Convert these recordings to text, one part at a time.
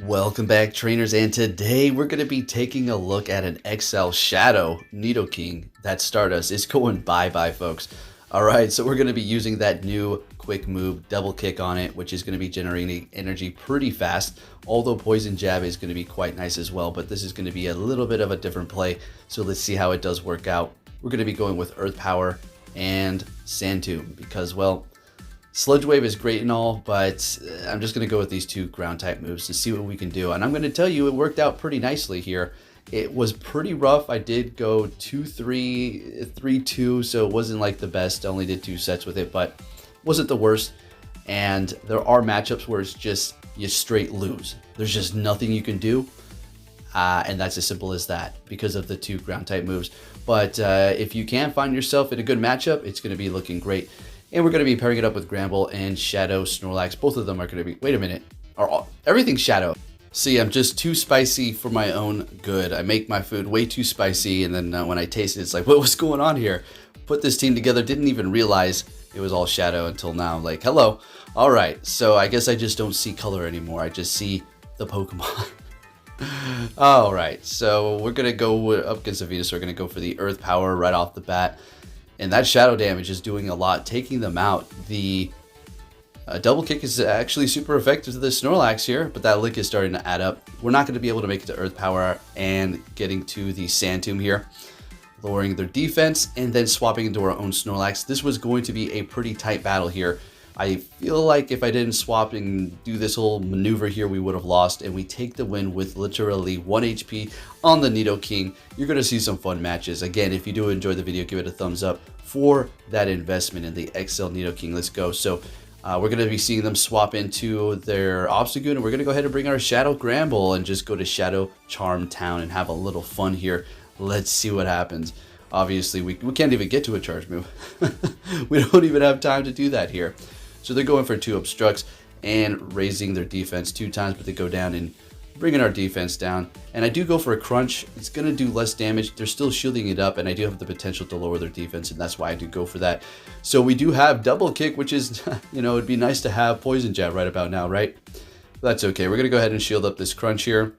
Welcome back, trainers, and today we're going to be taking a look at an XL Shadow Nidoking. That Stardust is going bye-bye, folks. Alright, so we're going to be using that new quick move, double kick on it, which is going to be generating energy pretty fast, although Poison Jab is going to be quite nice as well, but this is going to be a little bit of a different play, so let's see how it does work out. We're going to be going with Earth Power and Sand Tomb because, well, Sludge Wave is great and all, but I'm just going to go with these two ground type moves to see what we can do. And I'm going to tell you, it worked out pretty nicely here. It was pretty rough. I did go 2-3, 3-2, so it wasn't like the best. I only did 2 sets with it, but wasn't the worst. And there are matchups where it's just you straight lose. There's just nothing you can do. And that's as simple as that because of the 2 ground type moves. But if you can find yourself in a good matchup, it's going to be looking great. And we're going to be pairing it up with Gramble and Shadow Snorlax. Both of them are going to be... Wait a minute. Everything's Shadow. See, I'm just too spicy for my own good. I make my food way too spicy, and then when I taste it, it's like, what's going on here? Put this team together, didn't even realize it was all Shadow until now. Like, hello. All right, so I guess I just don't see color anymore. I just see the Pokemon. All right, so we're going to go up against a Venusaur. We're going to go for the Earth Power right off the bat. And that shadow damage is doing a lot, taking them out. The double kick is actually super effective to the Snorlax here, but that lick is starting to add up. We're not going to be able to make it to Earth Power and getting to the Sand Tomb here, lowering their defense and then swapping into our own Snorlax. This was going to be a pretty tight battle here. I feel like if I didn't swap and do this whole maneuver here, we would have lost, and we take the win with literally 1 HP on the Nidoking. You're going to see some fun matches. Again, if you do enjoy the video, give it a thumbs up for that investment in the XL Nidoking. Let's go. So we're going to be seeing them swap into their Obstagoon, and we're going to go ahead and bring our Shadow Gramble and just go to Shadow Charm Town and have a little fun here. Let's see what happens. Obviously, we can't even get to a charge move. We don't even have time to do that here. So they're going for 2 obstructs and raising their defense 2 times, but they go down and bringing our defense down. And I do go for a crunch. It's going to do less damage. They're still shielding it up, and I do have the potential to lower their defense, and that's why I do go for that. So we do have double kick, which is, it'd be nice to have Poison Jab right about now, right? But that's okay. We're going to go ahead and shield up this crunch here.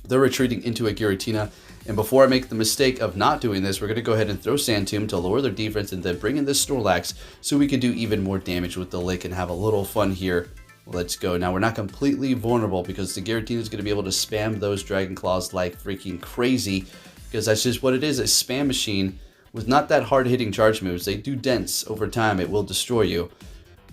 They're retreating into a Giratina. And before I make the mistake of not doing this, we're going to go ahead and throw Sand Tomb to lower their defense and then bring in this Snorlax so we can do even more damage with the lick and have a little fun here. Let's go. Now, we're not completely vulnerable because the Giratina is going to be able to spam those Dragon Claws like freaking crazy because that's just what it is, a spam machine with not that hard-hitting charge moves. They do dents over time. It will destroy you.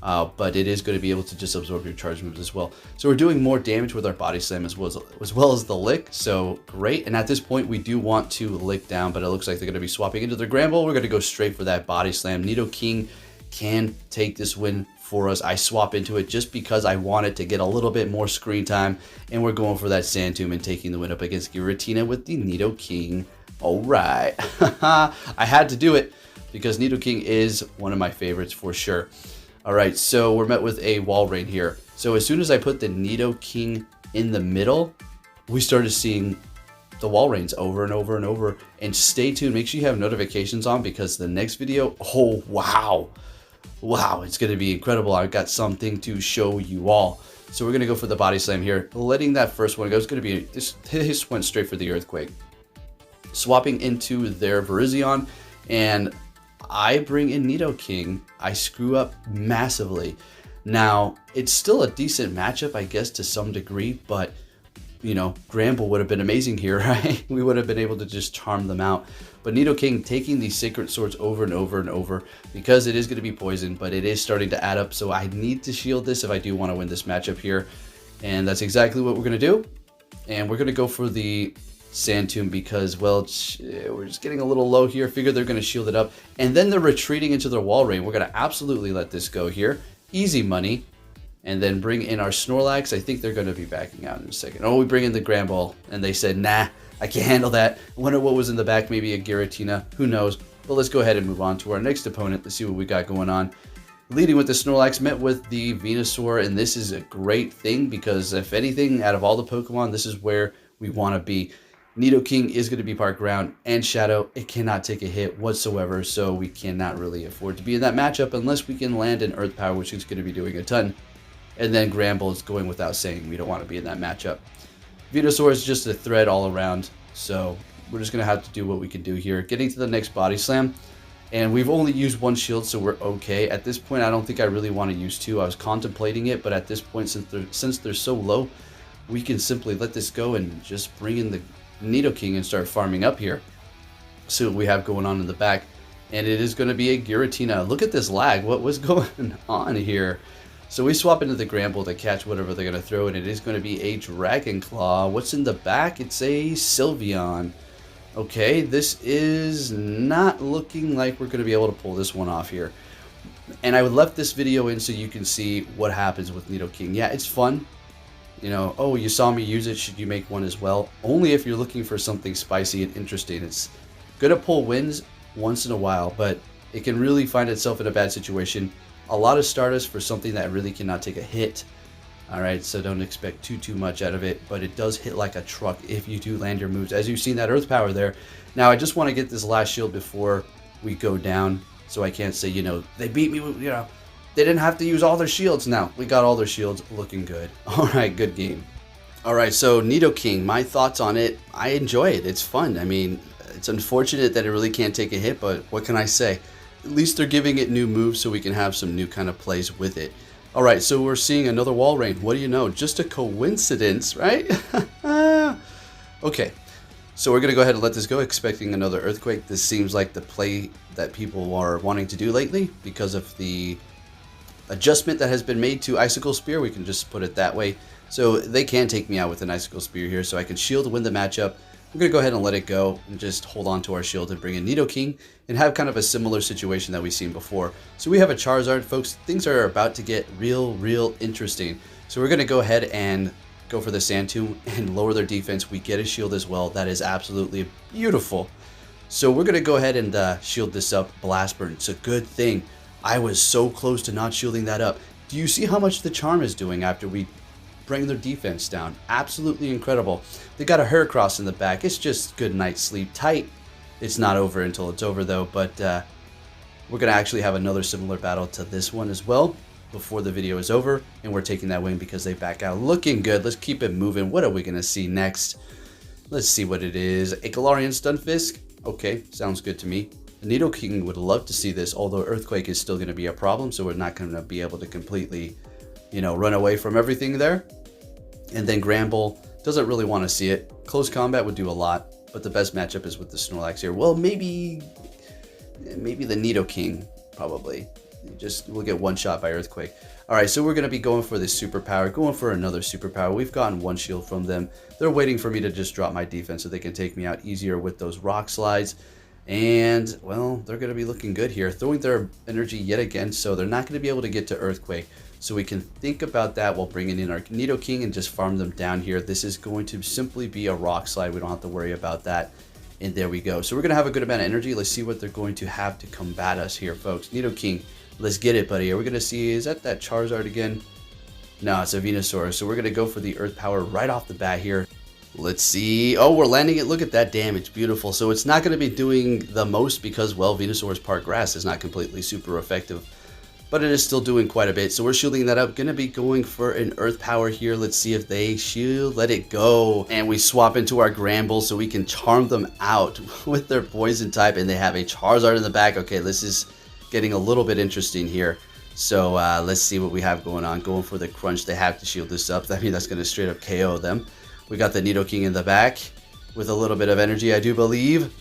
But it is going to be able to just absorb your charge moves as well. So we're doing more damage with our Body Slam as well as the lick. So great. And at this point, we do want to lick down, but it looks like they're going to be swapping into their Gramble. We're going to go straight for that Body Slam. Nidoking can take this win for us. I swap into it just because I wanted to get a little bit more screen time. And we're going for that Sand Tomb and taking the win up against Giratina with the Nidoking. All right. I had to do it because Nidoking is one of my favorites for sure. Alright, so we're met with a wall rain here. So as soon as I put the Nidoking in the middle, we started seeing the wall rains over and over and over. And stay tuned, make sure you have notifications on because the next video, oh wow. Wow, it's going to be incredible. I've got something to show you all. So we're going to go for the Body Slam here. Letting that first one go, it's going to be, this went straight for the Earthquake. Swapping into their Virizion, and I bring in Nidoking. I screw up massively. Now, it's still a decent matchup, I guess, to some degree, but, Gramble would have been amazing here, right? We would have been able to just charm them out. But Nidoking taking these Sacred Swords over and over and over because it is going to be poison, but it is starting to add up, so I need to shield this if I do want to win this matchup here. And that's exactly what we're going to do. And we're going to go for the Sand Tomb because, well, we're just getting a little low here. Figure they're going to shield it up. And then they're retreating into their wall rain. We're going to absolutely let this go here. Easy money. And then bring in our Snorlax. I think they're going to be backing out in a second. Oh, we bring in the Gramble. And they said, nah, I can't handle that. I wonder what was in the back. Maybe a Giratina. Who knows? But let's go ahead and move on to our next opponent. Let's see what we got going on. Leading with the Snorlax, met with the Venusaur. And this is a great thing because if anything, out of all the Pokemon, this is where we want to be. Nidoking is going to be Park Ground and Shadow. It cannot take a hit whatsoever, so we cannot really afford to be in that matchup unless we can land an Earth Power, which is going to be doing a ton. And then Gramble is going without saying. We don't want to be in that matchup. Venusaur is just a threat all around. So we're just going to have to do what we can do here. Getting to the next Body Slam. And we've only used one shield, so we're okay. At this point, I don't think I really want to use two. I was contemplating it, but at this point, since they're so low, we can simply let this go and just bring in the Nidoking and start farming up here. See what we have going on in the back. And it is going to be a Giratina. Look at this lag. What was going on here? So we swap into the Gramble to catch whatever they're going to throw, and it is going to be a Dragon Claw. What's in the back? It's a Sylveon. Okay, this is not looking like we're going to be able to pull this one off here. And I left this video in so you can see what happens with Nidoking. Yeah, it's fun. You know, oh, you saw me use it, should you make one as well? Only if you're looking for something spicy and interesting. It's going to pull wins once in a while, but it can really find itself in a bad situation. A lot of Stardust for something that really cannot take a hit. Alright, so don't expect too much out of it, but it does hit like a truck if you do land your moves. As you've seen that Earth Power there. Now, I just want to get this last shield before we go down, so I can't say, you know, they beat me, you know, they didn't have to use all their shields. Now, we got all their shields, looking good. Alright, good game. Alright, so Nidoking, my thoughts on it, I enjoy it, it's fun. I mean, it's unfortunate that it really can't take a hit, but what can I say? At least they're giving it new moves so we can have some new kind of plays with it. Alright, so we're seeing another wall rain. What do you know? Just a coincidence, right? Okay, so we're going to go ahead and let this go, expecting another Earthquake. This seems like the play that people are wanting to do lately because of the adjustment that has been made to Icicle Spear. We can just put it that way. So they can take me out with an Icicle Spear here, so I can shield, win the matchup. We're going to go ahead and let it go and just hold on to our shield and bring in Nidoking and have kind of a similar situation that we've seen before. So we have a Charizard, folks. Things are about to get real interesting. So we're going to go ahead and go for the Sand Tomb and lower their defense. We get a shield as well. That is absolutely beautiful. So we're going to go ahead and shield this up. Blast Burn. It's a good thing. I was so close to not shielding that up. Do you see how much the Charm is doing after we bring their defense down? Absolutely incredible. They got a Heracross in the back. It's just good night's sleep. Tight. It's not over until it's over though, but we're going to actually have another similar battle to this one as well before the video is over, and we're taking that win because they back out. Looking good. Let's keep it moving. What are we going to see next? Let's see what it is. A Galarian Stunfisk. Okay, sounds good to me. Nidoking would love to see this, although Earthquake is still going to be a problem, so we're not going to be able to completely, you know, run away from everything there. And then Gramble doesn't really want to see it. Close combat would do a lot, but the best matchup is with the Snorlax here. Well, maybe the Nidoking, probably. We'll get one shot by Earthquake. Alright, so we're going to be going for this superpower, going for another superpower. We've gotten one shield from them. They're waiting for me to just drop my defense so they can take me out easier with those rock slides. And, well, they're going to be looking good here. Throwing their energy yet again, so they're not going to be able to get to Earthquake. So we can think about that while bringing in our Nidoking and just farm them down here. This is going to simply be a rock slide. We don't have to worry about that. And there we go. So we're going to have a good amount of energy. Let's see what they're going to have to combat us here, folks. Nidoking, let's get it, buddy. Are we going to see, is that Charizard again? No, it's a Venusaur. So we're going to go for the Earth Power right off the bat here. Let's see. Oh, we're landing it. Look at that damage. Beautiful. So it's not going to be doing the most because, well, Venusaur's part grass is not completely super effective, but it is still doing quite a bit. So we're shielding that up. Going to be going for an Earth Power here. Let's see if they shield. Let it go. And we swap into our Gramble so we can charm them out with their poison type. And they have a Charizard in the back. Okay, this is getting a little bit interesting here. So let's see what we have going on. Going for the Crunch. They have to shield this up. I mean, that's going to straight up KO them. We got the Nidoking in the back with a little bit of energy, I do believe.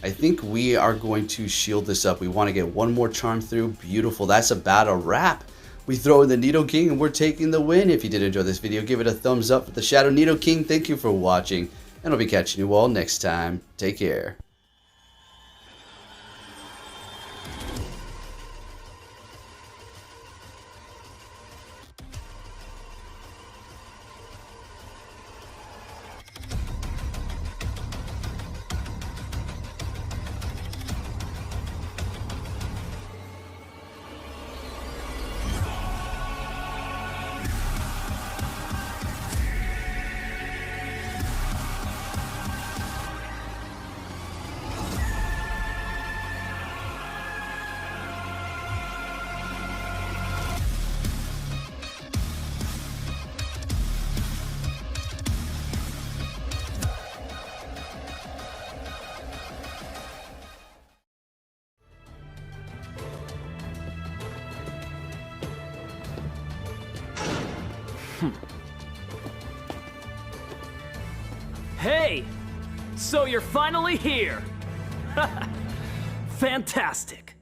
I think we are going to shield this up. We want to get one more charm through. Beautiful. That's about a wrap. We throw in the Nidoking and we're taking the win. If you did enjoy this video, give it a thumbs up for the Shadow Nidoking. Thank you for watching, and I'll be catching you all next time. Take care. Hey! So you're finally here! Fantastic!